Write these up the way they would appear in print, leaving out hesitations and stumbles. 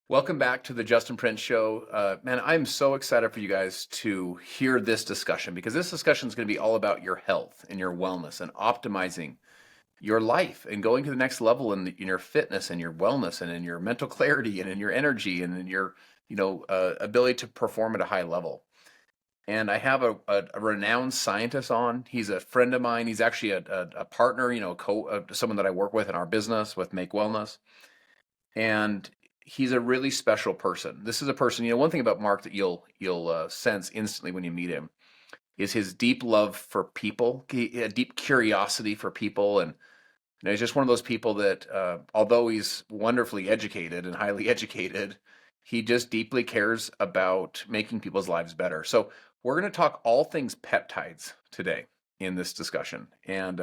Welcome back to the Justin Prince Show. Man, I'm so excited for you guys to hear this discussion because this discussion is going to be all about your health and your wellness and optimizing your life and going to the next level in your fitness and your wellness and in your mental clarity and in your energy and in your, ability to perform at a high level. And I have a renowned scientist on. He's a friend of mine. He's actually a partner, someone that I work with in our business with Make Wellness. And he's a really special person. This is a person, one thing about Mark that you'll sense instantly when you meet him is his deep love for people, a deep curiosity for people, and he's just one of those people that, although he's wonderfully educated and highly educated, he just deeply cares about making people's lives better. So we're going to talk all things peptides today in this discussion, and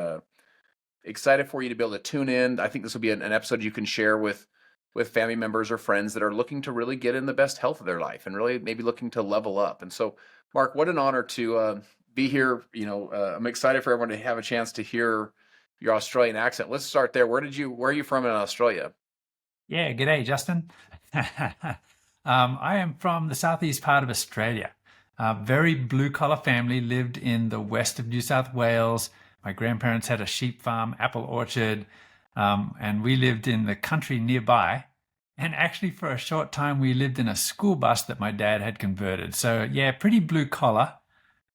excited for you to be able to tune in. I think this will be an episode you can share with family members or friends that are looking to really get in the best health of their life and really maybe looking to level up. And so, Mark, what an honor to be here. I'm excited for everyone to have a chance to hear your Australian accent. Let's start there. Where are you from in Australia? Yeah, g'day, Justin. I am from the southeast part of Australia. Very blue collar family, lived in the west of New South Wales. My grandparents had a sheep farm, apple orchard, and we lived in the country nearby. And actually, for a short time, we lived in a school bus that my dad had converted. So, yeah, pretty blue collar.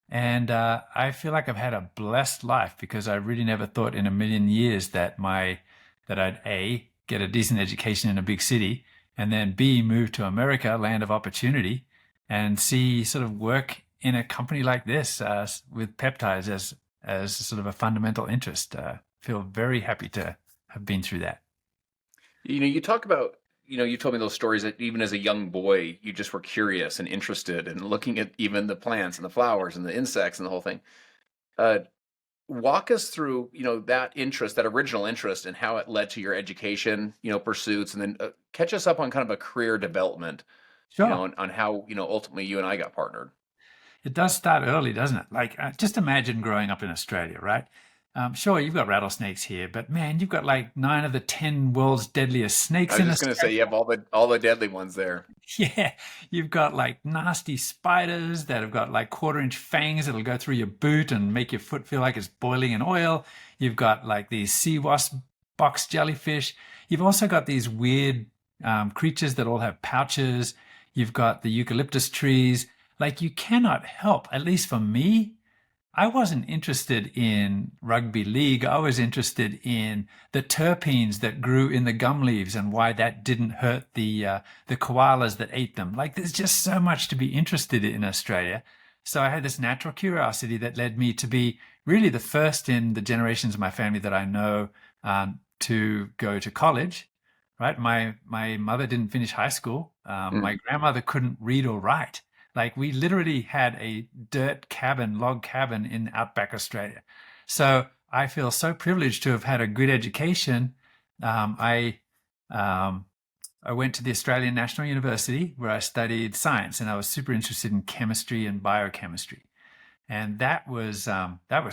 And I feel like I've had a blessed life because I really never thought in a million years that I'd A, get a decent education in a big city, and then B, move to America, land of opportunity, and C, sort of work in a company like this with peptides as sort of a fundamental interest. Feel very happy to have been through that. You talk about, you told me those stories that even as a young boy, you just were curious and interested in looking at even the plants and the flowers and the insects and the whole thing. Uh, Walk us through, that interest, that original interest, and how it led to your education, pursuits, and then catch us up on kind of a career development, Sure. on how, ultimately you and I got partnered. It does start early, doesn't it? Like, just imagine growing up in Australia, right? Sure, you've got rattlesnakes here, but man, you've got like 9 of the 10 world's deadliest I snakes was in just going to say Australia. you have all the deadly ones there. Yeah, you've got like nasty spiders that have got like quarter-inch fangs that'll go through your boot and make your foot feel like it's boiling in oil. You've got like these sea wasp box jellyfish. You've also got these weird creatures that all have pouches. You've got the eucalyptus trees. Like you cannot help, at least for me, I wasn't interested in rugby league. I was interested in the terpenes that grew in the gum leaves and why that didn't hurt the koalas that ate them. Like there's just so much to be interested in Australia. So I had this natural curiosity that led me to be really the first in the generations of my family that I know to go to college. Right, my mother didn't finish high school. My Mm. grandmother couldn't read or write. Like we literally had a dirt cabin, log cabin in outback Australia. So I feel so privileged to have had a good education. Um, I um, I went to the Australian National University where I studied science, and I was super interested in chemistry and biochemistry, and that was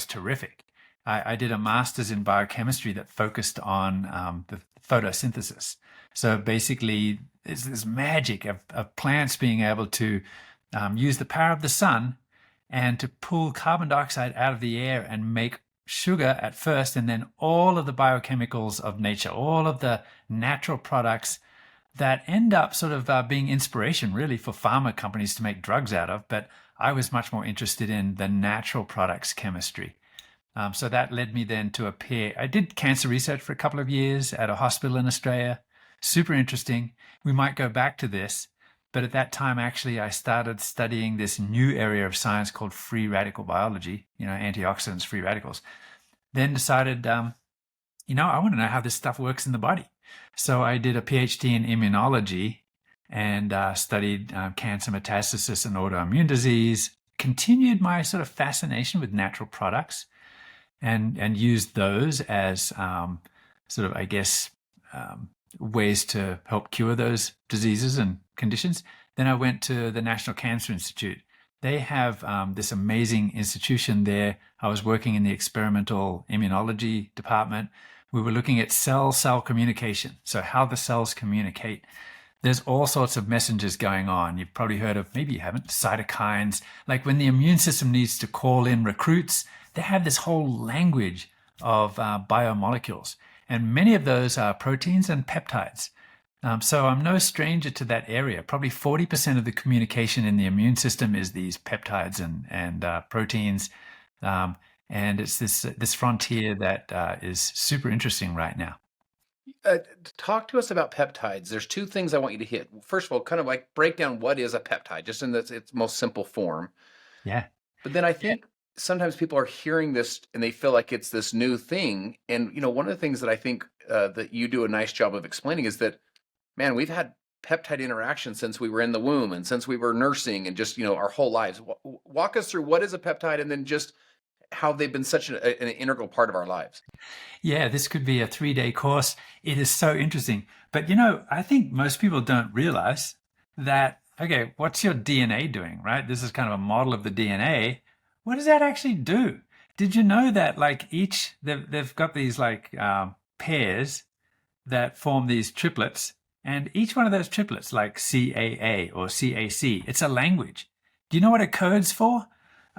terrific. I did a master's in biochemistry that focused on the photosynthesis. So basically, it's this magic of plants being able to use the power of the sun and to pull carbon dioxide out of the air and make sugar at first, and then all of the biochemicals of nature, all of the natural products that end up sort of being inspiration really for pharma companies to make drugs out of. But I was much more interested in the natural products chemistry. So that led me then to appear. I did cancer research for a couple of years at a hospital in Australia. Super interesting. We might go back to this. But at that time, actually, I started studying this new area of science called free radical biology, antioxidants, free radicals. Then decided, I want to know how this stuff works in the body. So I did a PhD in immunology and studied cancer metastasis and autoimmune disease, continued my sort of fascination with natural products and used those as sort of, I guess, ways to help cure those diseases and conditions. Then I went to the National Cancer Institute. They have this amazing institution there. I was working in the experimental immunology department. We were looking at cell-cell communication, so how the cells communicate. There's all sorts of messengers going on. You've probably heard of, maybe you haven't, cytokines. Like when the immune system needs to call in recruits, they have this whole language of biomolecules. And many of those are proteins and peptides. So I'm no stranger to that area. Probably 40% of the communication in the immune system is these peptides and proteins. Um, and it's this frontier that is super interesting right now. Uh, Talk to us about peptides. There's two things I want you to hit. First of all, kind of like break down what is a peptide, just in its most simple form. Yeah. But then I Yeah. think sometimes people are hearing this and they feel like it's this new thing. And one of the things that I think that you do a nice job of explaining is that, man, we've had peptide interaction since we were in the womb and since we were nursing and just our whole lives. Walk us through what is a peptide and then just how they've been such an integral part of our lives. Yeah, this could be a 3-day course. It is so interesting. But I think most people don't realize that, okay, what's your DNA doing, right? This is kind of a model of the DNA. What does that actually do? Did you know that like they've got these like pairs that form these triplets, and each one of those triplets, like CAA or CAC, it's a language. Do you know what it codes for?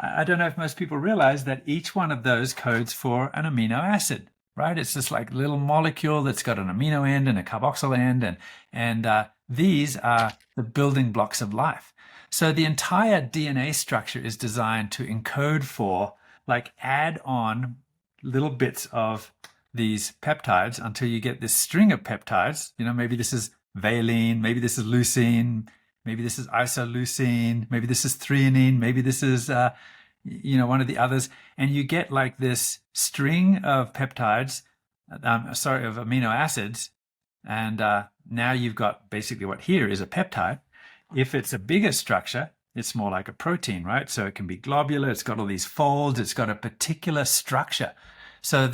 I don't know if most people realize that each one of those codes for an amino acid, right? It's this like little molecule that's got an amino end and a carboxyl end, and these are the building blocks of life. So the entire DNA structure is designed to encode for, like, add on little bits of these peptides until you get this string of peptides. Maybe this is valine, maybe this is leucine, maybe this is isoleucine, maybe this is threonine, maybe this is one of the others, and you get like this string of peptides, of amino acids, and now you've got basically what here is a peptide. If it's a bigger structure, it's more like a protein, right? So it can be globular, it's got all these folds, it's got a particular structure. So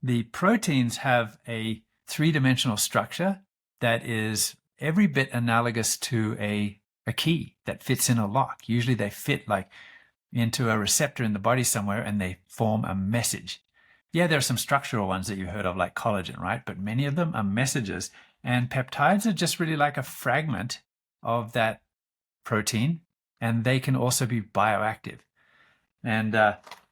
the proteins have a three-dimensional structure that is every bit analogous to a key that fits in a lock. Usually they fit like into a receptor in the body somewhere and they form a message. Yeah, there are some structural ones that you've heard of like collagen, right? But many of them are messages. And peptides are just really like a fragment of that protein, and they can also be bioactive. And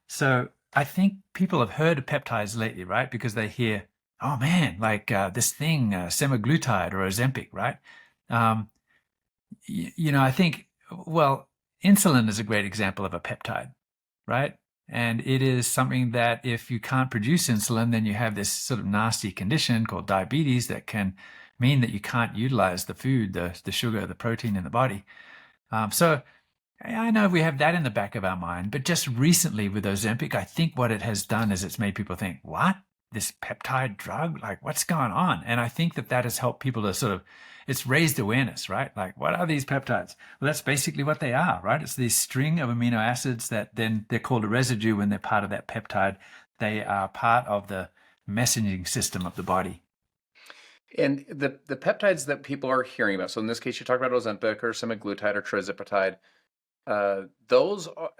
so I think people have heard of peptides lately, right? Because they hear, oh man, like this thing, semaglutide or Ozempic, right? I think, well, insulin is a great example of a peptide, right? And it is something that if you can't produce insulin, then you have this sort of nasty condition called diabetes that can mean that you can't utilize the food, the sugar, the protein in the body. So I know we have that in the back of our mind, but just recently with Ozempic, I think what it has done is it's made people think, what? This peptide drug? Like, what's going on? And I think that has helped people to sort of, it's raised awareness, right? Like, what are these peptides? Well, that's basically what they are, right? It's this string of amino acids that then they're called a residue when they're part of that peptide. They are part of the messaging system of the body. And the peptides that people are hearing about, so in this case, you talk about Ozempic or semaglutide or tirzepatide, those are,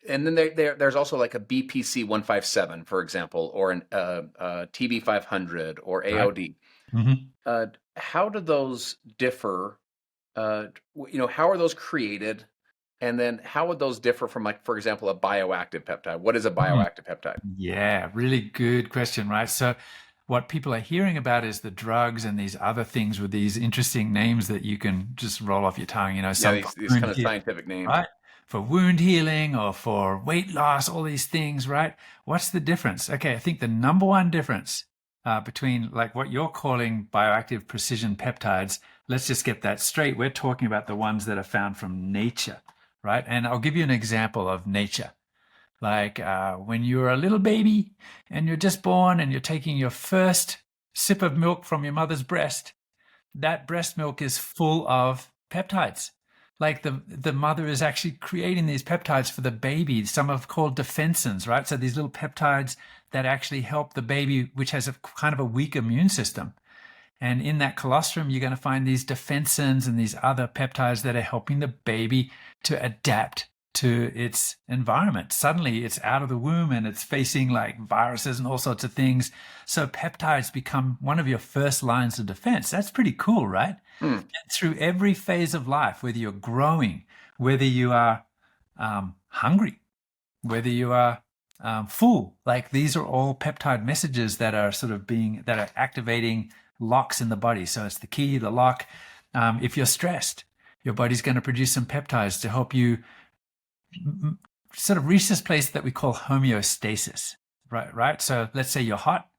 and then there's also like a BPC 157, for example, or an TB 500 or AOD. Right. Mm-hmm. How do those differ? How are those created? And then how would those differ from, like, for example, a bioactive peptide? What is a bioactive peptide? Yeah, really good question, right? So what people are hearing about is the drugs and these other things with these interesting names that you can just roll off your tongue, some These kind of scientific names. right? For wound healing or for weight loss, all these things, right? What's the difference? Okay, I think the number one difference between like what you're calling bioactive precision peptides, let's just get that straight. We're talking about the ones that are found from nature, right? And I'll give you an example of nature. Like when you're a little baby and you're just born and you're taking your first sip of milk from your mother's breast, that breast milk is full of peptides. Like the mother is actually creating these peptides for the baby. Some are called defensins, right? So these little peptides that actually help the baby, which has a kind of a weak immune system. And in that colostrum, you're going to find these defensins and these other peptides that are helping the baby to adapt to its environment. Suddenly it's out of the womb and it's facing like viruses and all sorts of things. So peptides become one of your first lines of defense. That's pretty cool, right? Hmm. And through every phase of life, whether you're growing, whether you are hungry, whether you are full, like these are all peptide messages that are that are activating locks in the body. So it's the key, the lock. If you're stressed, your body's going to produce some peptides to help you sort of reach this place that we call homeostasis, right? Right. So let's say you're hot,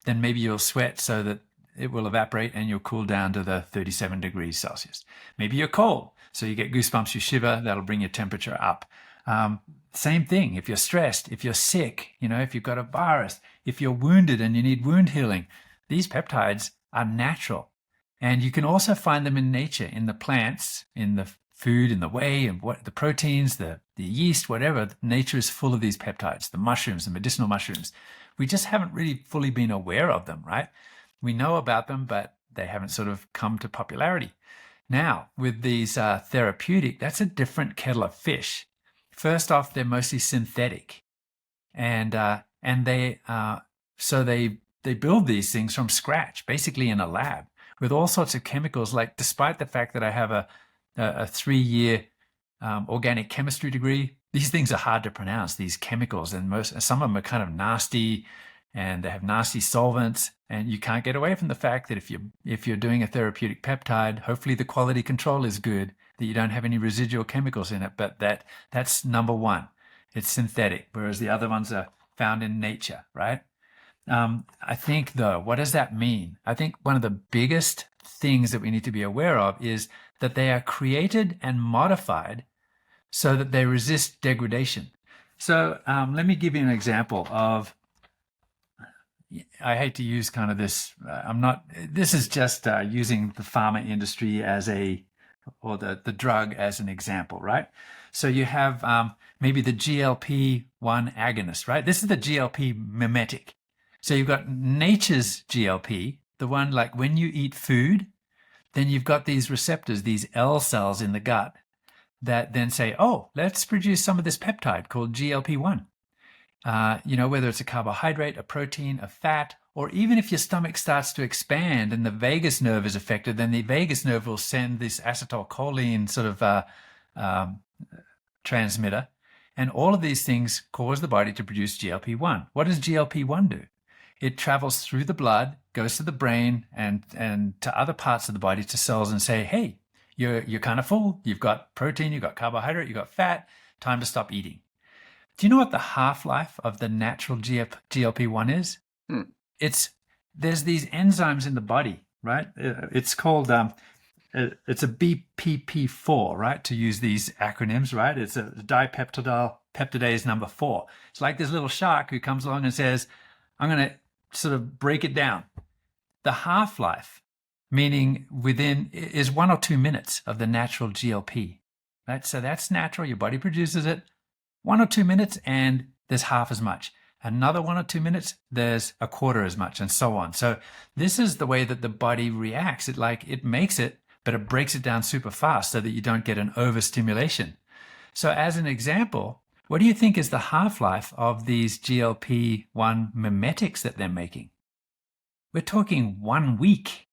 then maybe you'll sweat so that it will evaporate and you'll cool down to the 37 degrees Celsius. Maybe you're cold, so you get goosebumps, you shiver, that'll bring your temperature up. Same thing, if you're stressed, if you're sick, if you've got a virus, if you're wounded and you need wound healing, these peptides are natural. And you can also find them in nature, in the plants, in the food, in the whey, and what the proteins, the yeast, whatever. Nature is full of these peptides, the mushrooms, the medicinal mushrooms. We just haven't really fully been aware of them, right? We know about them, but they haven't sort of come to popularity. Now, with these therapeutic, that's a different kettle of fish. First off, they're mostly synthetic, and they build these things from scratch, basically in a lab with all sorts of chemicals. Like, despite the fact that I have a 3-year organic chemistry degree, these things are hard to pronounce, these chemicals, and some of them are kind of nasty, and they have nasty solvents, and you can't get away from the fact that if you're doing a therapeutic peptide, hopefully the quality control is good, that you don't have any residual chemicals in it. But that's number one. It's synthetic, whereas the other ones are found in nature, right? I think, though, what does that mean? I think one of the biggest things that we need to be aware of is that they are created and modified so that they resist degradation. So let me give you an example of, I hate to use kind of this, this is just using the pharma industry or the drug as an example, right? So you have maybe the GLP-1 agonist, right? This is the GLP mimetic. So you've got nature's GLP, the one like when you eat food, then you've got these receptors, these L cells in the gut that then say, oh, let's produce some of this peptide called GLP-1. Whether it's a carbohydrate, a protein, a fat, or even if your stomach starts to expand and the vagus nerve is affected, then the vagus nerve will send this acetylcholine sort of transmitter. And all of these things cause the body to produce GLP-1. What does GLP-1 do? It travels through the blood, goes to the brain and to other parts of the body, to cells, and say, hey, you're kind of full. You've got protein, you've got carbohydrate, you've got fat. Time to stop eating. Do you know what the half-life of the natural GLP-1 is? There's these enzymes in the body, right? It's called, it's a BPP4, right? To use these acronyms, right? It's a peptidase number 4. It's like this little shark who comes along and says, I'm going to sort of break it down. The half-life, meaning is 1 or 2 minutes of the natural GLP, right? So that's natural. Your body produces it. 1 or 2 minutes, and there's half as much. Another 1 or 2 minutes, there's a quarter as much, and so on. So this is the way that the body reacts. It makes it, but it breaks it down super fast so that you don't get an overstimulation. So as an example, what do you think is the half-life of these GLP-1 mimetics that they're making? We're talking 1 week.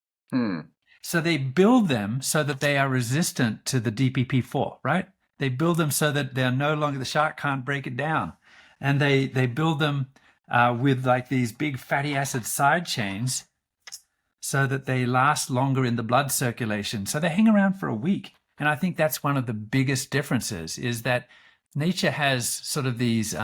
So they build them so that they are resistant to the DPP4, right? They build them so that they're no longer, the shark can't break it down. And they build them with like these big fatty acid side chains so that they last longer in the blood circulation. So they hang around for a week. And I think that's one of the biggest differences, is that nature has sort of these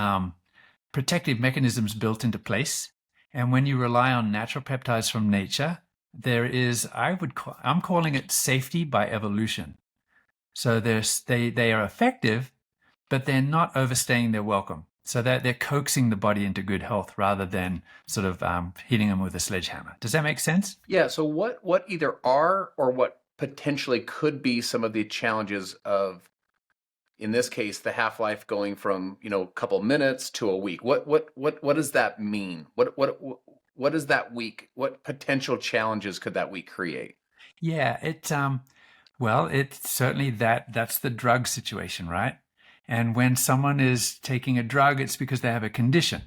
protective mechanisms built into place. And when you rely on natural peptides from nature, there is, I'm calling it safety by evolution. So they are effective, but they're not overstaying their welcome. So they're coaxing the body into good health rather than sort of hitting them with a sledgehammer. Does that make sense? Yeah. So what either are or what potentially could be some of the challenges of, in this case, the half-life going from, a couple minutes to a week? What does that mean? What is that week? What potential challenges could that week create? Yeah, it's certainly that's the drug situation, right? And when someone is taking a drug, it's because they have a condition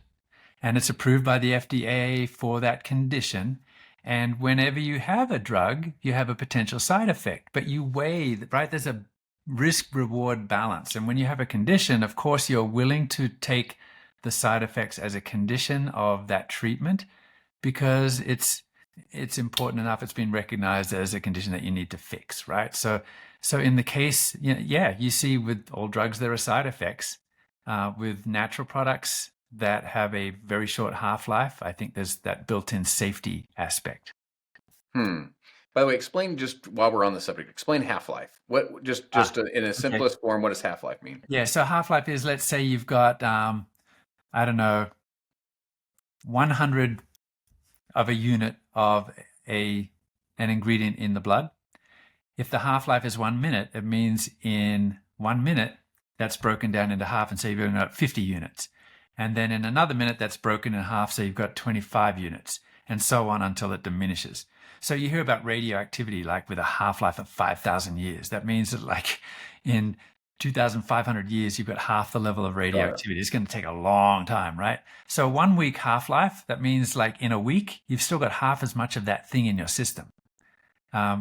and it's approved by the FDA for that condition. And whenever you have a drug, you have a potential side effect, but you weigh, right? There's a risk reward balance. And when you have a condition, of course, you're willing to take the side effects as a condition of that treatment because it's important enough. It's been recognized as a condition that you need to fix, right? So in the case, yeah, you see with all drugs, there are side effects. With natural products that have a very short half-life, I think there's that built-in safety aspect. Hmm. By the way, explain just while we're on the subject, explain half-life. What just in a Okay. simplest form, what does half-life mean? Yeah, so half-life is, let's say you've got, I don't know, 100 of a unit of an ingredient in the blood. If the half-life is 1 minute, it means in 1 minute, that's broken down into half, and so you've only got 50 units. And then in another minute, that's broken in half, so you've got 25 units, and so on until it diminishes. So you hear about radioactivity, like with a half-life of 5,000 years. That means that like in 2,500 years, you've got half the level of radioactivity. It's going to take a long time, right? So 1 week half-life, that means like in a week, you've still got half as much of that thing in your system.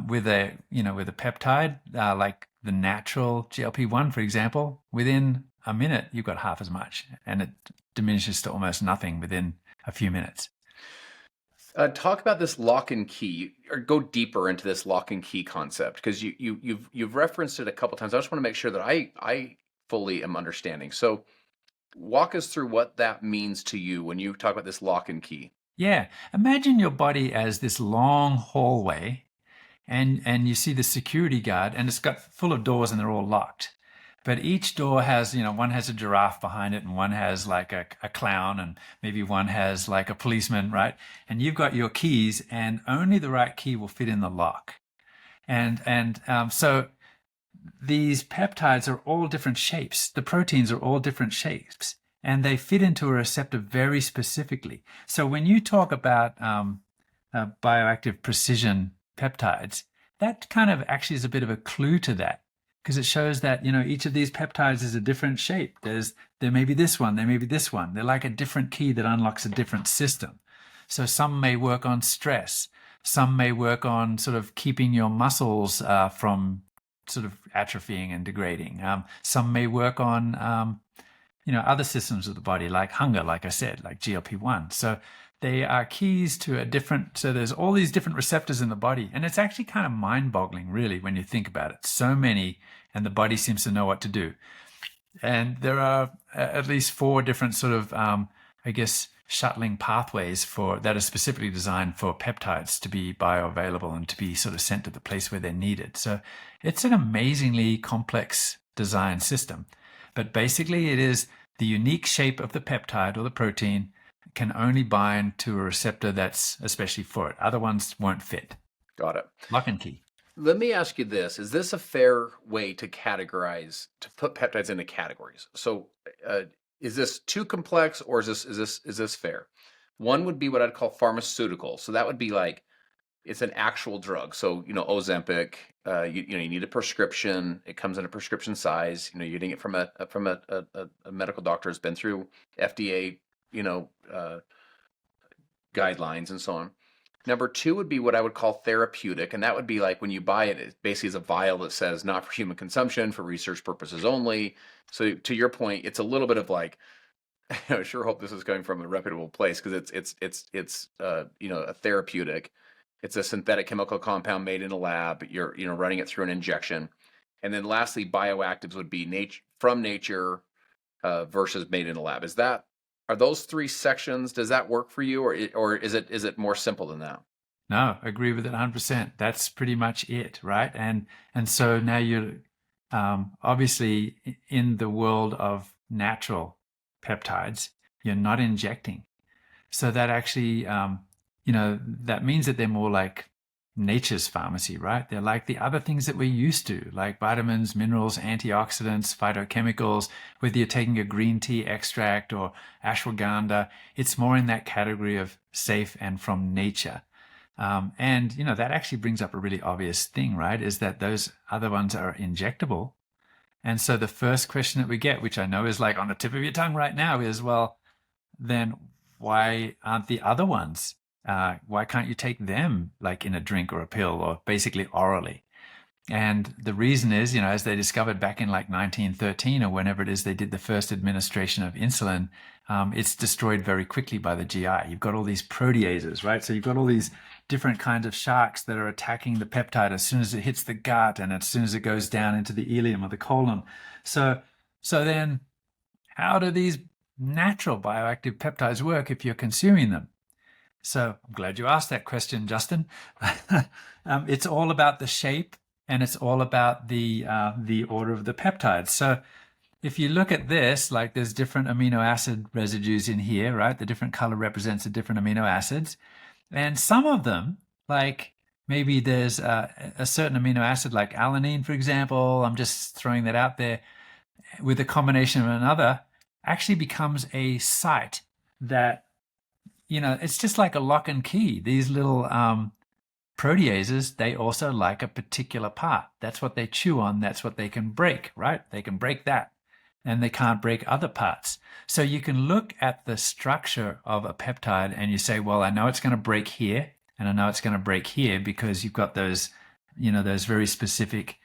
With a peptide, like the natural GLP-1, for example, within a minute, you've got half as much, and it diminishes to almost nothing within a few minutes. Talk about this lock and key, or go deeper into this lock and key concept, because you've referenced it a couple times. I just want to make sure that I fully am understanding. So walk us through what that means to you when you talk about this lock and key. Yeah, imagine your body as this long hallway, and you see the security guard, and it's got full of doors, and they're all locked. But each door has, one has a giraffe behind it, and one has like a clown, and maybe one has like a policeman, right? And you've got your keys, and only the right key will fit in the lock. So these peptides are all different shapes. The proteins are all different shapes, and they fit into a receptor very specifically. So when you talk about bioactive precision peptides, that kind of actually is a bit of a clue to that, because it shows that each of these peptides is a different shape. There may be this one, there may be this one. They're like a different key that unlocks a different system. So some may work on stress, some may work on sort of keeping your muscles from sort of atrophying and degrading. Some may work on other systems of the body, like hunger, like I said, like GLP-1. So they are keys to so there's all these different receptors in the body. And it's actually kind of mind-boggling, really, when you think about it. So many, and the body seems to know what to do. And there are at least 4 different sort of, shuttling pathways that are specifically designed for peptides to be bioavailable and to be sort of sent to the place where they're needed. So it's an amazingly complex design system. But basically, it is the unique shape of the peptide or the protein can only bind to a receptor that's especially for it. Other ones won't fit. Got it. Lock and key. Let me ask you this. Is this a fair way to put peptides into categories? So is this too complex, or is this fair? One would be what I'd call pharmaceutical. So that would be like it's an actual drug. So Ozempic, you need a prescription. It comes in a prescription size. You're getting it from a medical doctor who's been through FDA, guidelines and so on. Number 2 would be what I would call therapeutic, and that would be like when you buy it, it basically is a vial that says not for human consumption, for research purposes only. So to your point, it's a little bit of like, I sure hope this is coming from a reputable place, because it's a therapeutic. It's a synthetic chemical compound made in a lab. You're running it through an injection, and then lastly, bioactives would be from nature versus made in a lab. Are those 3 sections? Does that work for you, or is it more simple than that? No, agree with it 100%. That's pretty much it, right? And so now you're obviously in the world of natural peptides, you're not injecting. So that actually, that means that they're more like nature's pharmacy, right? They're like the other things that we're used to, like vitamins, minerals, antioxidants, phytochemicals. Whether you're taking a green tea extract or ashwagandha, it's more in that category of safe and from nature. And that actually brings up a really obvious thing, right? Is that those other ones are injectable, And so the first question that we get, which I know is like on the tip of your tongue right now, is, well, then why aren't the other ones? Why can't you take them like in a drink or a pill or basically orally? And the reason is, as they discovered back in like 1913 or whenever it is they did the first administration of insulin, it's destroyed very quickly by the GI. You've got all these proteases, right? So you've got all these different kinds of sharks that are attacking the peptide as soon as it hits the gut and as soon as it goes down into the ileum or the colon. So then how do these natural bioactive peptides work if you're consuming them? So I'm glad you asked that question, Justin. It's all about the shape and it's all about the order of the peptides. So if you look at this, like there's different amino acid residues in here, right? The different color represents the different amino acids. And some of them, like maybe there's a certain amino acid like alanine, for example, I'm just throwing that out there, with a combination of another, actually becomes a site that, it's just like a lock and key. These little proteases, they also like a particular part. That's what they chew on. That's what they can break, right? They can break that and they can't break other parts. So you can look at the structure of a peptide and you say, well, I know it's going to break here and I know it's going to break here because you've got those, those very specific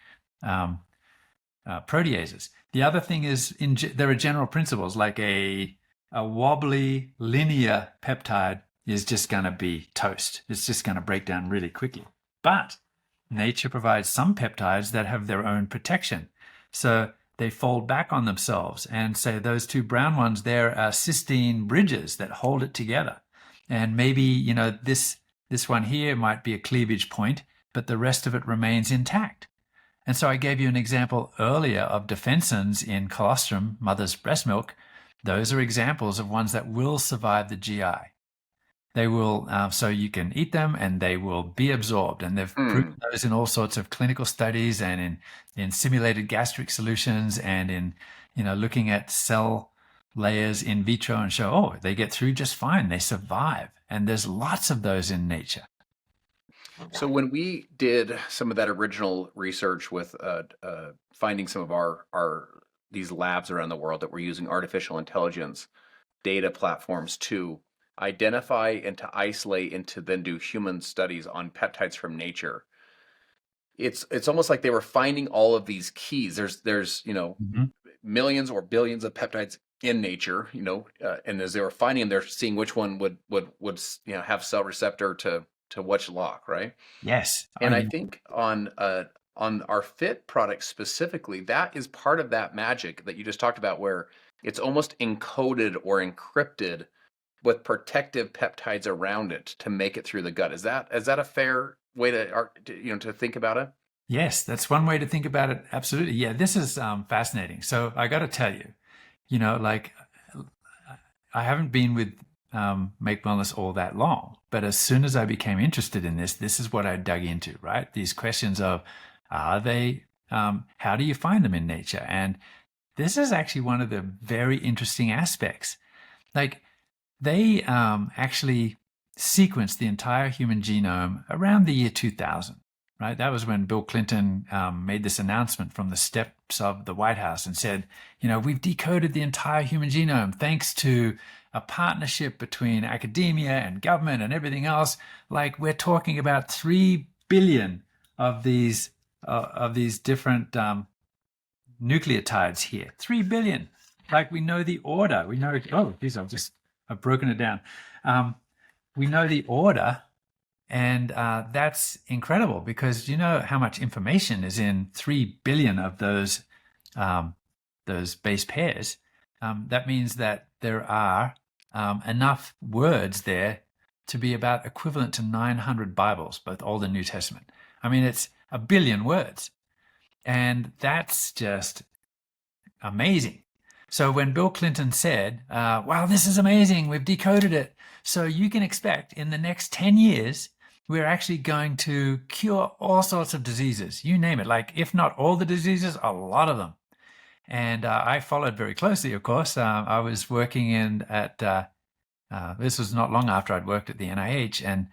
proteases. The other thing is there are general principles like a wobbly linear peptide is just going to be toast. It's just going to break down really quickly. But nature provides some peptides that have their own protection. So they fold back on themselves. And say those two brown ones there are cysteine bridges that hold it together. And maybe, this one here might be a cleavage point, but the rest of it remains intact. And so I gave you an example earlier of defensins in colostrum, mother's breast milk. Those are examples of ones that will survive the GI. They will, so you can eat them and they will be absorbed. And they've proven those in all sorts of clinical studies and in simulated gastric solutions and in, looking at cell layers in vitro and show, oh, they get through just fine. They survive. And there's lots of those in nature. So when we did some of that original research with finding some of our these labs around the world that were using artificial intelligence data platforms to identify and to isolate and to then do human studies on peptides from nature, it's almost like they were finding all of these keys. There's millions or billions of peptides in nature, and as they were finding them, they're seeing which one would have cell receptor to which lock, right? Yes. And I think on our Fit product specifically, that is part of that magic that you just talked about, where it's almost encoded or encrypted with protective peptides around it to make it through the gut. Is that a fair way to think about it? Yes, that's one way to think about it. Absolutely. Yeah, this is fascinating. So I got to tell you, like I haven't been with Make Wellness all that long, but as soon as I became interested in this is what I dug into, right? These questions of, are they, how do you find them in nature? And this is actually one of the very interesting aspects. Like they actually sequenced the entire human genome around the year 2000. Right? That was when Bill Clinton made this announcement from the steps of the White House and said, we've decoded the entire human genome thanks to a partnership between academia and government and everything else. Like we're talking about 3 billion of these different nucleotides here. 3 billion. Like we know the order. We know, oh, geez, I've broken it down. We know the order. And that's incredible because you know how much information is in 3 billion of those base pairs. That means that there are enough words there to be about equivalent to 900 Bibles, both Old and New Testament. I mean, it's 1 billion words. And that's just amazing. So when Bill Clinton said, wow, this is amazing, we've decoded it. So you can expect in the next 10 years, we're actually going to cure all sorts of diseases. You name it, like if not all the diseases, a lot of them. And I followed very closely, of course. I was working this was not long after I'd worked at the NIH. And,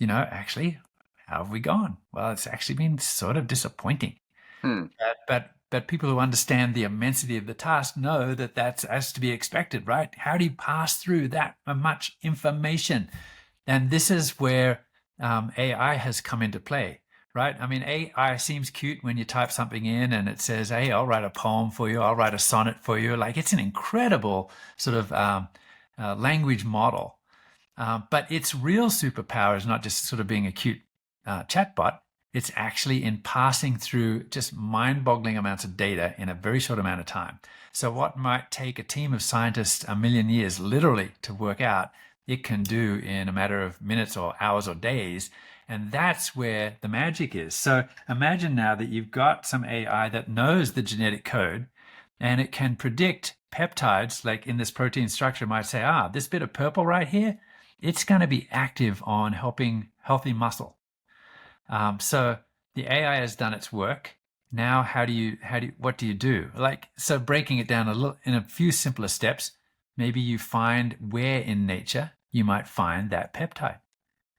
actually, how have we gone? Well, it's actually been sort of disappointing. Hmm. But people who understand the immensity of the task know that that's as to be expected, right? How do you pass through that much information? And this is where AI has come into play, right? I mean, AI seems cute when you type something in and it says, "Hey, I'll write a poem for you. I'll write a sonnet for you." Like it's an incredible sort of language model. But its real superpower is not just sort of being a cute chatbot. It's actually in passing through just mind-boggling amounts of data in a very short amount of time. So what might take a team of scientists a million years literally to work out, it can do in a matter of minutes or hours or days. And that's where the magic is. So imagine now that you've got some AI that knows the genetic code and it can predict peptides, like in this protein structure, might say, this bit of purple right here, it's going to be active on helping healthy muscle. So the AI has done its work. Now, what do you do? Like, so breaking it down a little in a few simpler steps, maybe you find where in nature you might find that peptide.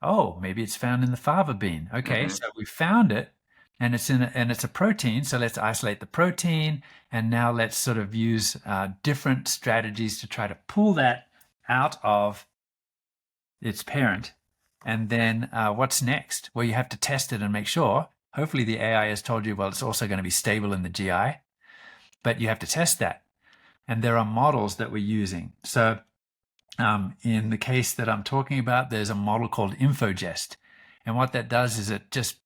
Oh, maybe it's found in the fava bean. Okay, Hmm. so we found it and it's a protein. So let's isolate the protein. And now let's sort of use different strategies to try to pull that out of its parent. And then what's next? Well, you have to test it and make sure. Hopefully, the AI has told you, well, it's also going to be stable in the GI, but you have to test that. And there are models that we're using. So, in the case that I'm talking about, there's a model called InfoGest. And what that does is it just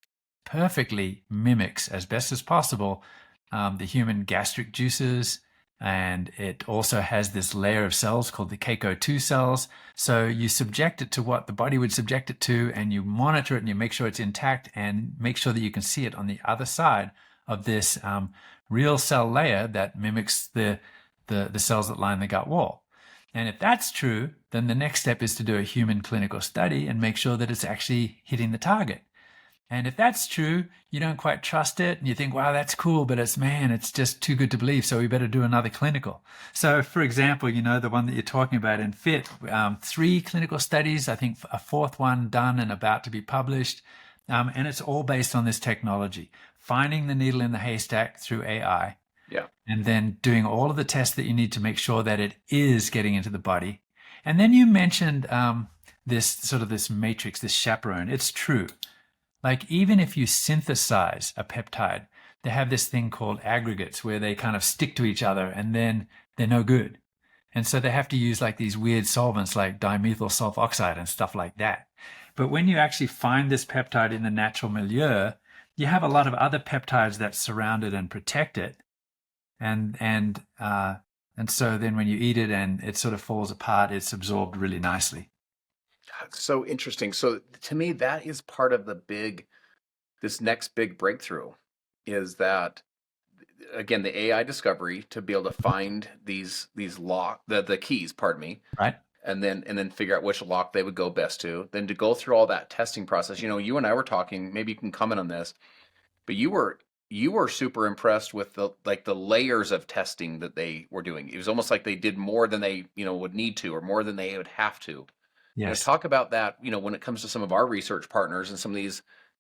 perfectly mimics, as best as possible, the human gastric juices. And it also has this layer of cells called the CACO2 cells. So you subject it to what the body would subject it to, and you monitor it and you make sure it's intact and make sure that you can see it on the other side of this real cell layer that mimics the cells that line the gut wall. And if that's true, then the next step is to do a human clinical study and make sure that it's actually hitting the target. And if that's true, you don't quite trust it and you think, wow, that's cool, but it's just too good to believe. So we better do another clinical. So for example, the one that you're talking about in FIT, 3 clinical studies, I think a 4th one done and about to be published. And it's all based on this technology, finding the needle in the haystack through AI, Yeah. and then doing all of the tests that you need to make sure that it is getting into the body. And then you mentioned this matrix, this chaperone. It's true. Like even if you synthesize a peptide, they have this thing called aggregates where they kind of stick to each other and then they're no good. And so they have to use like these weird solvents like dimethyl sulfoxide and stuff like that. But when you actually find this peptide in the natural milieu, you have a lot of other peptides that surround it and protect it. And so then when you eat it and it sort of falls apart, it's absorbed really nicely. So interesting. So to me, that is part of this next big breakthrough is that again, the AI discovery to be able to find these the keys, pardon me, Right? and then figure out which lock they would go best to. Then to go through all that testing process. You and I were talking, maybe you can comment on this, but you were super impressed with the layers of testing that they were doing. It was almost like they did more than they, would need to or more than they would have to. Yes. Talk about that, when it comes to some of our research partners and some of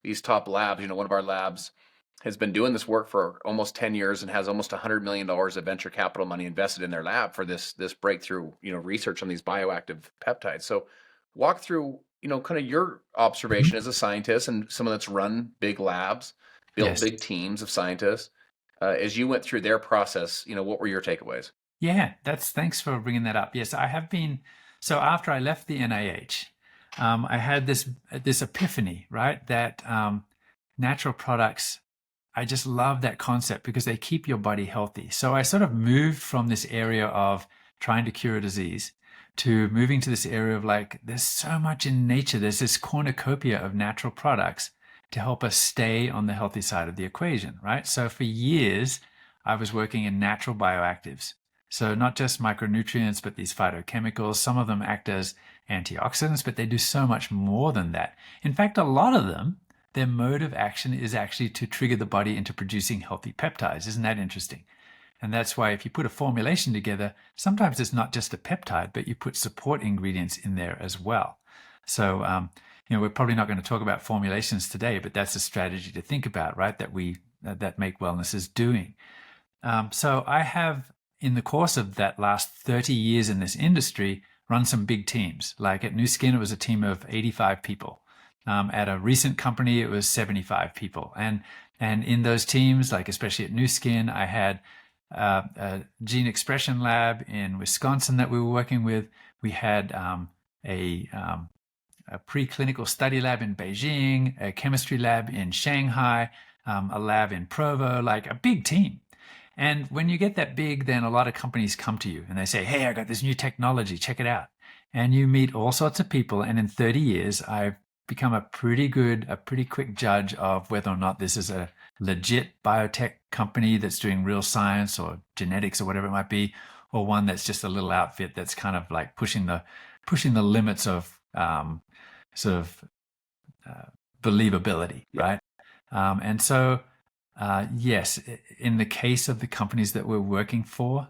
these top labs. One of our labs has been doing this work for almost 10 years and has almost $100 million of venture capital money invested in their lab for this breakthrough, research on these bioactive peptides. So walk through, kind of your Mhm. observation as a scientist and someone that's run big labs, built Yes. big teams of scientists. As you went through their process, what were your takeaways? Yeah, thanks for bringing that up. Yes, I have been. So after I left the NIH, I had this epiphany, right? That natural products, I just love that concept because they keep your body healthy. So I sort of moved from this area of trying to cure a disease to moving to this area of like, there's so much in nature. There's this cornucopia of natural products to help us stay on the healthy side of the equation, right? So for years, I was working in natural bioactives. So not just micronutrients, but these phytochemicals. Some of them act as antioxidants, but they do so much more than that. In fact, a lot of them, their mode of action is actually to trigger the body into producing healthy peptides. Isn't that interesting? And that's why if you put a formulation together, sometimes it's not just a peptide, but you put support ingredients in there as well. So, we're probably not going to talk about formulations today, but that's a strategy to think about, right? That we that Make Wellness is doing. So I have, in the course of that last 30 years in this industry, run some big teams. Like at New Skin, it was a team of 85 people. At a recent company, it was 75 people. And in those teams, like especially at New Skin, I had a gene expression lab in Wisconsin that we were working with. We had a preclinical study lab in Beijing, a chemistry lab in Shanghai, a lab in Provo, like a big team. And when you get that big, then a lot of companies come to you and they say, hey, I got this new technology, check it out. And you meet all sorts of people. And in 30 years, I've become a pretty quick judge of whether or not this is a legit biotech company that's doing real science or genetics or whatever it might be, or one that's just a little outfit that's kind of like pushing the limits of sort of believability, right? And so, yes, in the case of the companies that we're working for,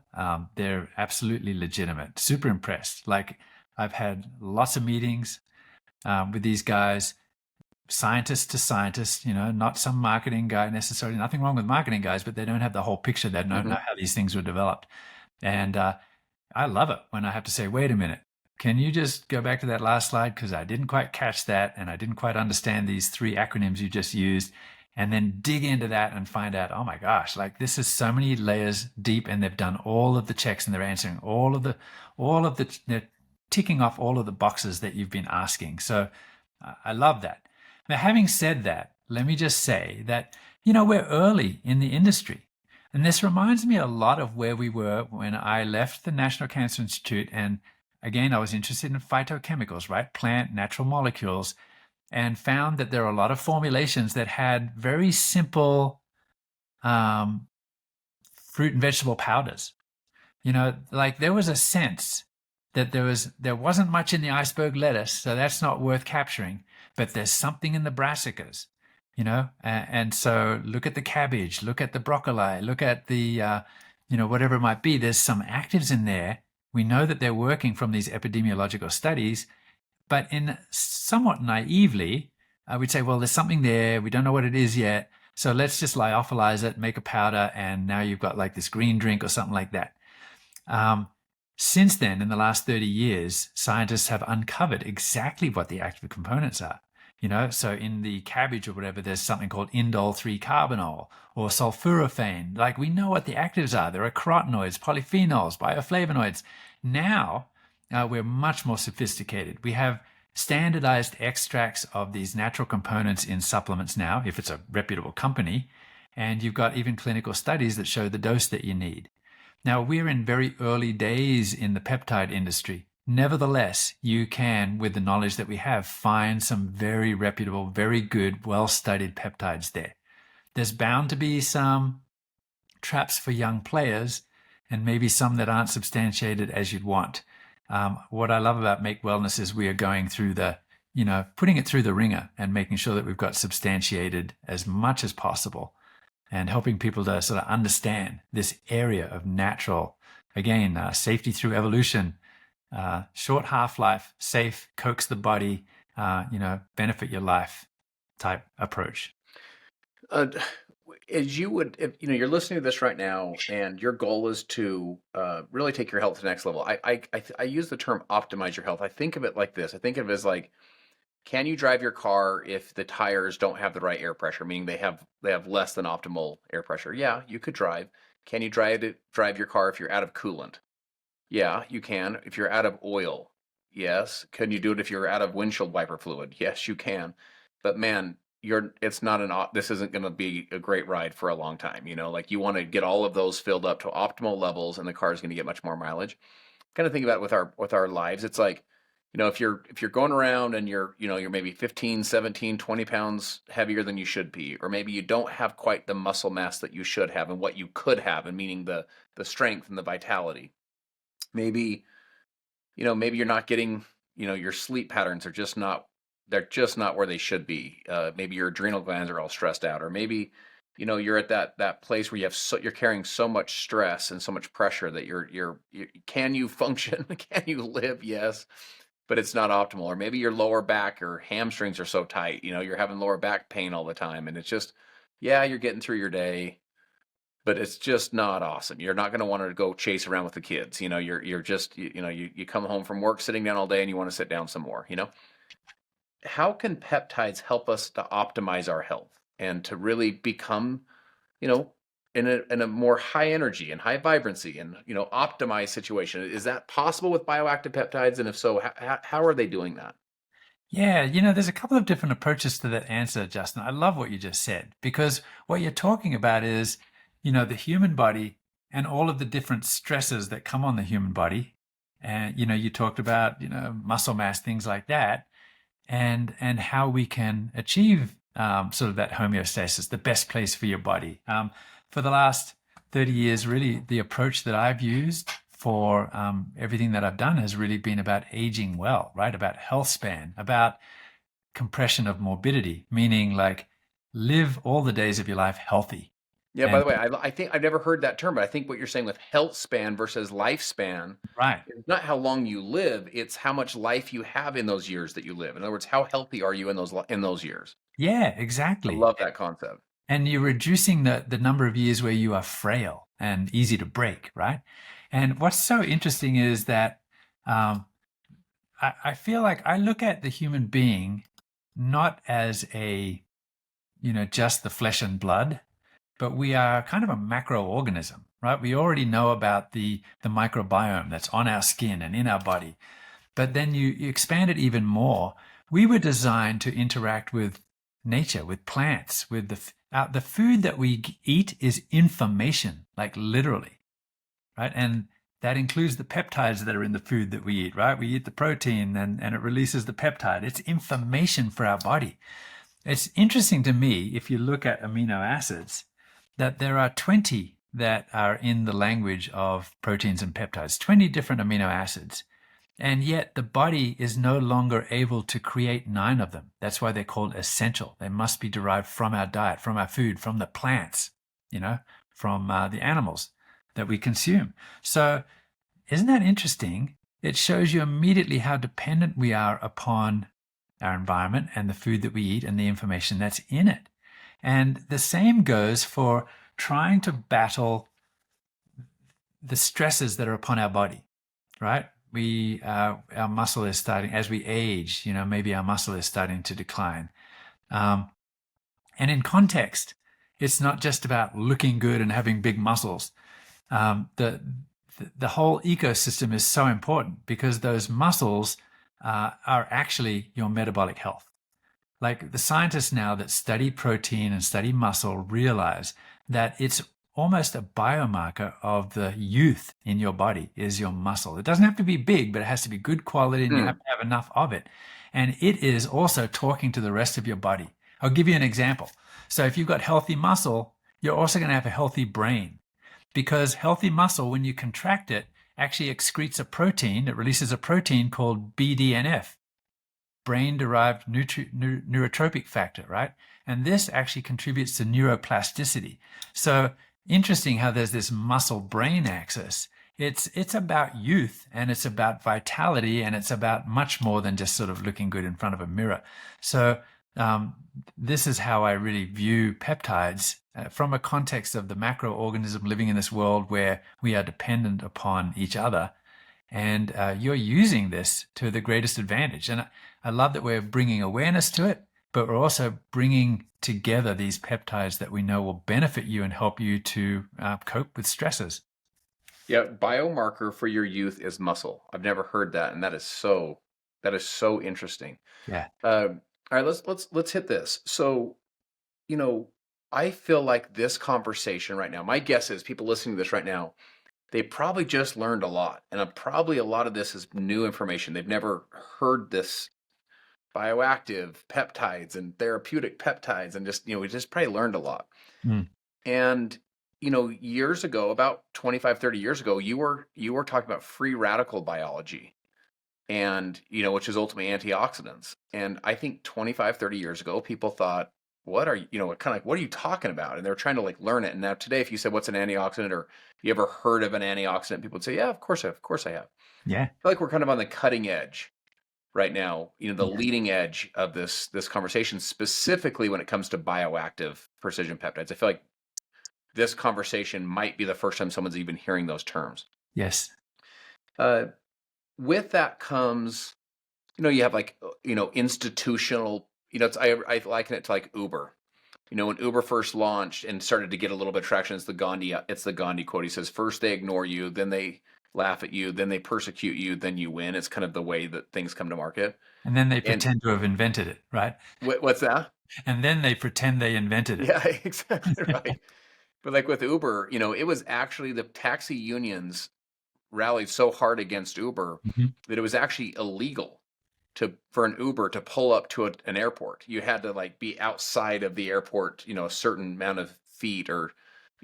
they're absolutely legitimate. Super impressed. Like I've had lots of meetings with these guys, scientist to scientist, not some marketing guy necessarily. Nothing wrong with marketing guys, but they don't have the whole picture. They don't know how these things were developed. And I love it when I have to say, wait a minute, can you just go back to that last slide? Because I didn't quite catch that. And I didn't quite understand these 3 acronyms you just used. And then dig into that and find out, oh my gosh, like this is so many layers deep, and they've done all of the checks and they're answering they're ticking off all of the boxes that you've been asking. So I love that. Now, having said that, let me just say that, we're early in the industry. And this reminds me a lot of where we were when I left the National Cancer Institute. And again, I was interested in phytochemicals, right? Plant, natural molecules, and found that there are a lot of formulations that had very simple fruit and vegetable powders. Like there was a sense that there wasn't much in the iceberg lettuce, so that's not worth capturing, but there's something in the brassicas, and so look at the cabbage, look at the broccoli, look at the whatever it might be. There's some actives in there. We know that they're working from these epidemiological studies, but in somewhat naively, I would say, well, there's something there. We don't know what it is yet. So let's just lyophilize it, make a powder, and now you've got like this green drink or something like that. Since then, in the last 30 years, scientists have uncovered exactly what the active components are. So in the cabbage or whatever, there's something called indole 3-carbinol or sulforaphane. Like we know what the actives are. There are carotenoids, polyphenols, bioflavonoids. Now, we're much more sophisticated. We have standardized extracts of these natural components in supplements now, if it's a reputable company, and you've got even clinical studies that show the dose that you need. Now, we're in very early days in the peptide industry. Nevertheless, you can, with the knowledge that we have, find some very reputable, very good, well-studied peptides there. There's bound to be some traps for young players and maybe some that aren't substantiated as you'd want. What I love about Make Wellness is we are going through putting it through the ringer and making sure that we've got substantiated as much as possible and helping people to sort of understand this area of natural, again, safety through evolution, short half-life, safe, coax the body, benefit your life type approach. As you would, if, you're listening to this right now, and your goal is to really take your health to the next level. I use the term optimize your health. I think of it like this. I think of it as like, can you drive your car if the tires don't have the right air pressure, meaning they have less than optimal air pressure? Yeah, you could drive. Can you drive your car if you're out of coolant? Yeah, you can. If you're out of oil, yes. Can you do it if you're out of windshield wiper fluid? Yes, you can. But man, this isn't going to be a great ride for a long time. Like you want to get all of those filled up to optimal levels, and the car is going to get much more mileage. Kind of think about it with our lives. It's like, if you're going around and you're maybe 15, 17, 20 pounds heavier than you should be, or maybe you don't have quite the muscle mass that you should have and what you could have, and meaning the strength and the vitality. Maybe, maybe you're not getting, your sleep patterns are they're just not where they should be. Maybe your adrenal glands are all stressed out, or maybe, you're at that place where you're carrying so much stress and so much pressure that can you function? Can you live? Yes, but it's not optimal. Or maybe your lower back or hamstrings are so tight, you're having lower back pain all the time, and it's just Yeah, you're getting through your day, but it's just not awesome. You're not going to want to go chase around with the kids. You're just you come home from work sitting down all day and you want to sit down some more. How can peptides help us to optimize our health and to really become, you know, in a more high energy and high vibrancy and optimized situation? Is that possible with bioactive peptides? And if so, how are they doing that? Yeah, there's a couple of different approaches to that answer, Justin. I love what you just said because what you're talking about is, the human body and all of the different stresses that come on the human body. And, you talked about, muscle mass, things like that, and how we can achieve sort of that homeostasis, the best place for your body. For the last 30 years, really, the approach that I've used for everything that I've done has really been about aging well, right? About health span, about compression of morbidity, meaning like live all the days of your life healthy. Yeah, by And the way, I think I've never heard that term, but I think what you're saying with health span versus lifespan right. is not how long you live, it's how much life you have in those years that you live. In other words, how healthy are you in those years? Yeah, I exactly. love that concept. And you're reducing the number of years where you are frail and easy to break, right? And what's so interesting is that um, I feel like I look at the human being not as just the flesh and blood, but we are kind of a macroorganism, right? We already know about the microbiome that's on our skin and in our body. But then you expand it even more. We were designed to interact with nature, with plants, with the food that we eat is information, like literally, right? And that includes the peptides that are in the food that we eat, right? We eat the protein and it releases the peptide. It's information for our body. It's interesting to me, if you look at amino acids, that there are 20 that are in the language of proteins and peptides, 20 different amino acids. And yet the body is no longer able to create 9 of them. That's why they're called essential. They must be derived from our diet, from our food, from the plants, from the animals that we consume. So isn't that interesting? It shows you immediately how dependent we are upon our environment and the food that we eat and the information that's in it. And the same goes for trying to battle the stresses that are upon our body, right? Our muscle is starting, as we age, maybe our muscle is starting to decline. Um, and in context, it's not just about looking good and having big muscles. The whole ecosystem is so important because those muscles are actually your metabolic health. Like the scientists now that study protein and study muscle realize that it's almost a biomarker of the youth in your body is your muscle. It doesn't have to be big, but it has to be good quality and you have Hmm. to have enough of it. And it is also talking to the rest of your body. I'll give you an example. So if you've got healthy muscle, you're also going to have a healthy brain because healthy muscle, when you contract it, actually excretes a protein. It releases a protein called BDNF, brain-derived neurotropic factor, right? And this actually contributes to neuroplasticity. So interesting how there's this muscle-brain axis. It's about youth and it's about vitality and it's about much more than just sort of looking good in front of a mirror. So um, this is how I really view peptides from a context of the macroorganism living in this world where we are dependent upon each other. And you're using this to the greatest advantage. And I love that we're bringing awareness to it, but we're also bringing together these peptides that we know will benefit you and help you to cope with stresses. Yeah, biomarker for your youth is muscle. I've never heard that, and that is so interesting. Yeah. All right, let's hit this. So, you know, I feel like this conversation right now, my guess is people listening to this right now, they probably just learned a lot, and probably a lot of this is new information. They've never heard this bioactive peptides and therapeutic peptides, and we just probably learned a lot. Mm. And years ago, about 25, 30 years ago, you were talking about free radical biology and which is ultimately antioxidants. And I think 25, 30 years ago, people thought, what are kind of like, what are you talking about? And they're trying to like learn it. And now today, if you said what's an antioxidant, or you ever heard of an antioxidant, people would say, yeah, of course I have. I Yeah. feel like we're kind of on the cutting edge right now, the Yeah. leading edge of this conversation, specifically when it comes to bioactive precision peptides. I feel like this conversation might be the first time someone's even hearing those terms. Yes. Uh, with that comes, you have like, institutional, I liken it to like Uber. When Uber first launched and started to get a little bit of traction, it's the Gandhi quote. He says, first they ignore you, then they laugh at you, then they persecute you, then you win. It's kind of the way that things come to market. And then they And pretend to have invented it, right? what's that? And then they pretend they invented it. Yeah, exactly right. But like with Uber, it was actually the taxi unions rallied so hard against Uber Mhm. that it was actually illegal for an Uber to pull up to an airport. You had to like be outside of the airport, a certain amount of feet or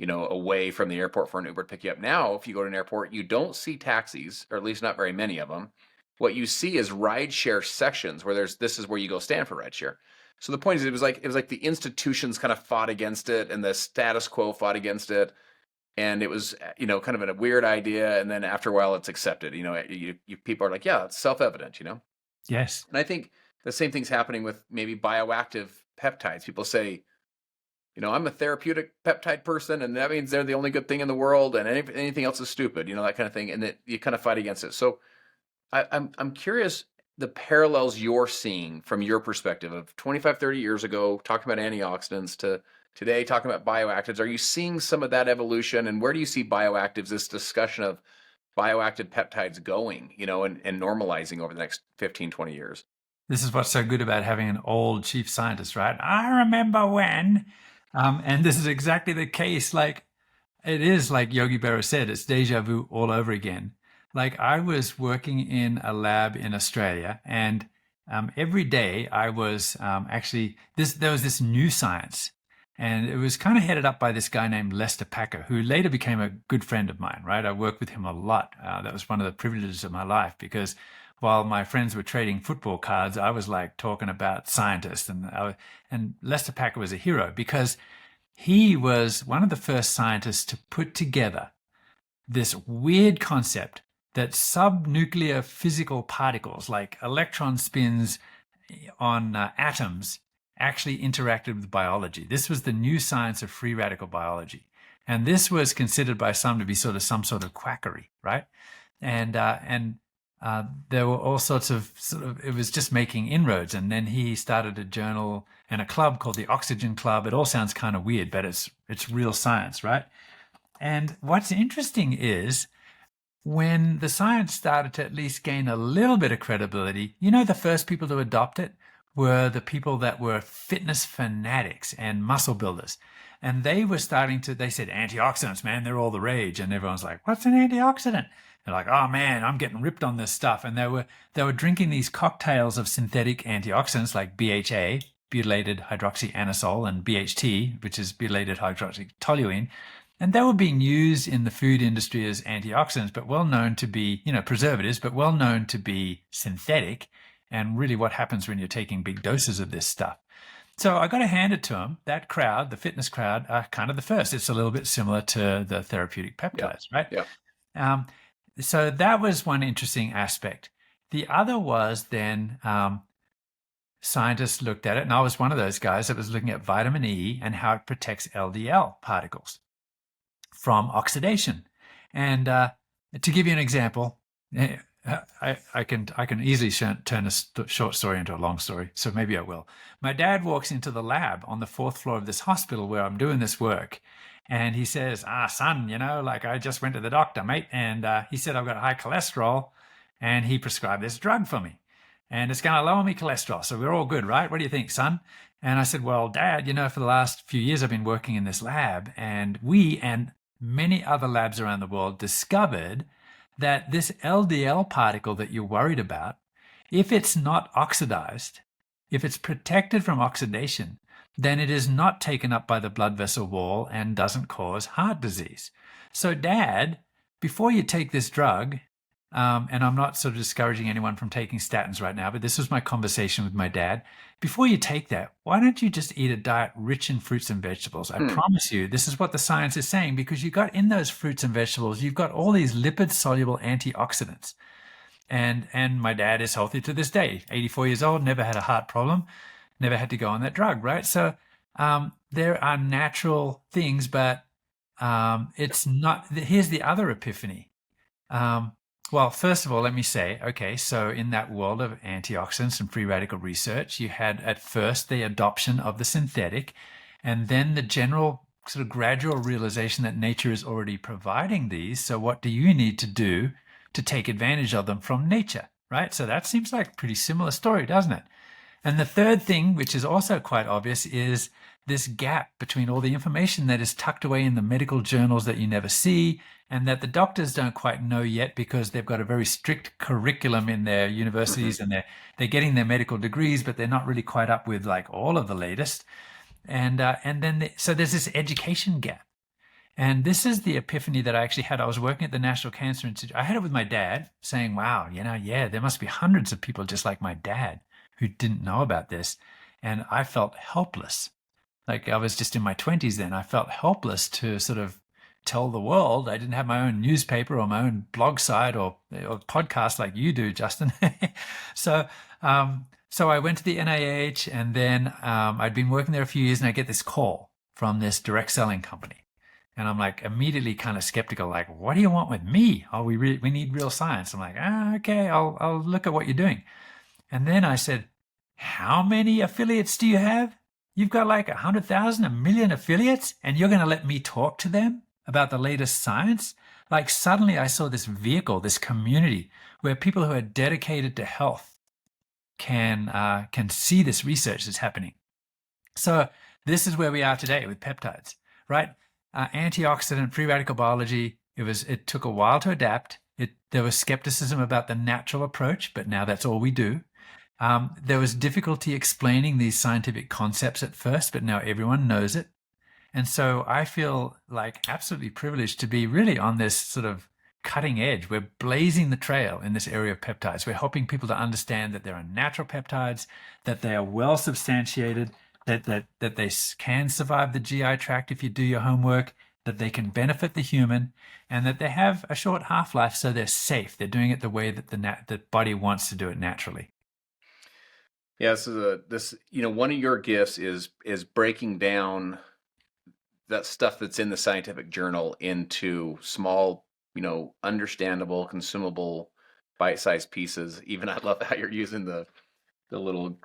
away from the airport for an Uber to pick you up. Now, if you go to an airport, you don't see taxis, or at least not very many of them. What you see is rideshare sections where this is where you go stand for rideshare. So the point is, it was like the institutions kind of fought against it, and the status quo fought against it, and it was kind of a weird idea. And then after a while, it's accepted. People are like, yeah, it's self-evident. Yes. And I think the same thing's happening with maybe bioactive peptides. People say, I'm a therapeutic peptide person, and that means they're the only good thing in the world, and anything else is stupid, that kind of thing, and that you kind of fight against it. So I'm curious the parallels you're seeing from your perspective of 25, 30 years ago, talking about antioxidants to today, talking about bioactives. Are you seeing some of that evolution, and where do you see bioactives, this discussion of bioactive peptides going, and normalizing over the next 15, 20 years? This is what's so good about having an old chief scientist, right? I remember when. And this is exactly the case. Like, it is like Yogi Berra said, it's deja vu all over again. Like, I was working in a lab in Australia, and every day I was there was this new science, and it was kind of headed up by this guy named Lester Packer, who later became a good friend of mine, right? I worked with him a lot. That was one of the privileges of my life, because while my friends were trading football cards, I was like talking about scientists, and Lester Packer was a hero because he was one of the first scientists to put together this weird concept that subnuclear physical particles, like electron spins on atoms, actually interacted with biology. This was the new science of free radical biology. And this was considered by some to be some sort of quackery, right? And there were all sorts of it was just making inroads. And then he started a journal and a club called the Oxygen Club. It all sounds kind of weird, but it's real science, right? And what's interesting is when the science started to at least gain a little bit of credibility, the first people to adopt it were the people that were fitness fanatics and muscle builders. And they said, antioxidants, man, they're all the rage. And everyone's like, what's an antioxidant? They're like, oh man, I'm getting ripped on this stuff. And they were drinking these cocktails of synthetic antioxidants like BHA, butylated hydroxyanisole, and BHT, which is butylated hydroxytoluene. And they were being used in the food industry as antioxidants, but well known to be, preservatives, but well known to be synthetic. And really what happens when you're taking big doses of this stuff. So I got to hand it to them. That crowd, the fitness crowd, are kind of the first. It's a little bit similar to the therapeutic peptides, right? Yeah. So that was one interesting aspect. The other was then scientists looked at it, and I was one of those guys that was looking at vitamin E and how it protects LDL particles from oxidation. And to give you an example, I can easily turn a short story into a long story, so maybe I will. My dad walks into the lab on the 4th floor of this hospital where I'm doing this work, and he says, son, like I just went to the doctor, mate, and he said I've got high cholesterol, and he prescribed this drug for me, and it's going to lower me cholesterol, so we're all good, right? What do you think, son? And I said, well, Dad, for the last few years I've been working in this lab, and we and many other labs around the world discovered that this LDL particle that you're worried about, if it's not oxidized, if it's protected from oxidation, then it is not taken up by the blood vessel wall and doesn't cause heart disease. So Dad, before you take this drug, and I'm not sort of discouraging anyone from taking statins right now, but this was my conversation with my dad. Before you take that, why don't you just eat a diet rich in fruits and vegetables? I promise you, this is what the science is saying, because you got in those fruits and vegetables, you've got all these lipid-soluble antioxidants. And my dad is healthy to this day, 84 years old, never had a heart problem, never had to go on that drug, right? So there are natural things, but it's not. Here's the other epiphany. Um, well, first of all, let me say, okay, so in that world of antioxidants and free radical research, you had at first the adoption of the synthetic, and then the general sort of gradual realization that nature is already providing these. So, what do you need to do to take advantage of them from nature, right? So, that seems like a pretty similar story, doesn't it? And the third thing, which is also quite obvious, is this gap between all the information that is tucked away in the medical journals that you never see and that the doctors don't quite know yet because they've got a very strict curriculum in their Hmm. universities and they're getting their medical degrees, but they're not really quite up with like all of the latest. And then so there's this education gap. And this is the epiphany that I actually had. I was working at the National Cancer Institute. I had it with my dad saying, wow, yeah, there must be hundreds of people just like my dad who didn't know about this. And I felt helpless. Like I was just in my 20s then. I felt helpless to sort of tell the world. I didn't have my own newspaper or my own blog site or podcast like you do, Justin. so, so I went to the NIH and then I'd been working there a few years and I get this call from this direct selling company. And I'm like immediately kind of skeptical, like, what do you want with me? Oh, we need real science. I'm like, okay, I'll look at what you're doing. And then I said, how many affiliates do you have? You've got like 100,000, a million affiliates, and you're going to let me talk to them about the latest science? Like suddenly I saw this vehicle, this community where people who are dedicated to health can see this research that's happening. So this is where we are today with peptides, right? Antioxidant free radical biology. It took a while to adapt. There was skepticism about the natural approach, but now that's all we do. There was difficulty explaining these scientific concepts at first, but now everyone knows it. And so I feel like absolutely privileged to be really on this sort of cutting edge. We're blazing the trail in this area of peptides. We're helping people to understand that there are natural peptides, that they are well substantiated, that they can survive the GI tract if you do your homework, that they can benefit the human, and that they have a short half-life, so they're safe. They're doing it the way that the body wants to do it naturally. Yeah, this one of your gifts is breaking down that stuff that's in the scientific journal into small, understandable, consumable, bite-sized pieces. Even I love how you're using the little,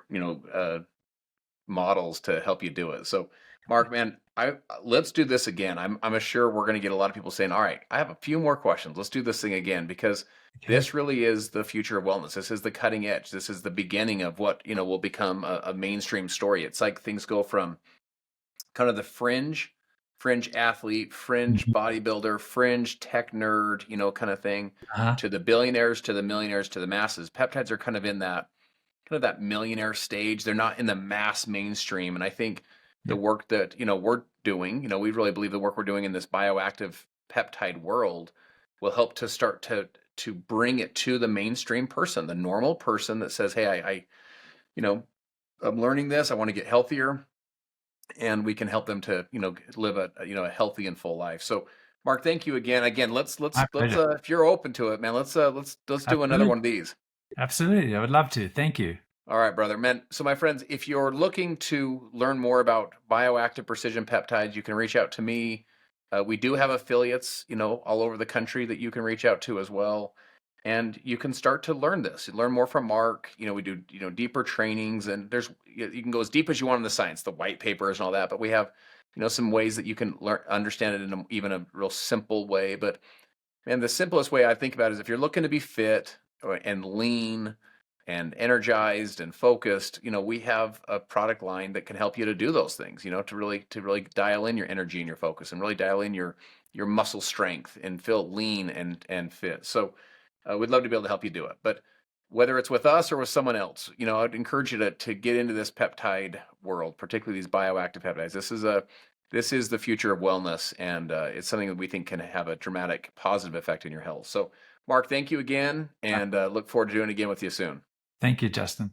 models to help you do it. So, Mark, man, I let's do this again. I'm sure we're going to get a lot of people saying, "All right, I have a few more questions. Let's do this thing again," because Okay. this really is the future of wellness. This is the cutting edge. This is the beginning of what, will become a mainstream story. It's like things go from kind of the fringe athlete, fringe Mhm. bodybuilder, fringe tech nerd, kind of thing, Uh-huh. to the billionaires, to the millionaires, to the masses. Peptides are kind of that millionaire stage. They're not in the mass mainstream. And I think the Yep. work that, we're doing, we really believe the work we're doing in this bioactive peptide world will help to start to bring it to the mainstream person, the normal person that says, "Hey, you know, I'm learning this. I want to get healthier." And we can help them to, live a healthy and full life. So, Mark, thank you again. Again, My pleasure. if you're open to it, man, let's do another Absolutely. one of these. Absolutely. I would love to. Thank you. All right, brother. Man, so my friends, if you're looking to learn more about bioactive precision peptides, you can reach out to me. We do have affiliates, all over the country that you can reach out to as well. And you can start to learn this, learn more from Mark. We do, deeper trainings, and you can go as deep as you want in the science, the white papers and all that. But we have, some ways that you can learn, understand it in even a real simple way. But man, the simplest way I think about it is if you're looking to be fit and lean and energized and focused, we have a product line that can help you to do those things, to really dial in your energy and your focus and really dial in your muscle strength and feel lean and fit. So we'd love to be able to help you do it. But whether it's with us or with someone else, I'd encourage you to get into this peptide world, particularly these bioactive peptides. This is the future of wellness, and it's something that we think can have a dramatic positive effect in your health. So, Mark, thank you again, and look forward to doing it again with you soon. Thank you, Justin.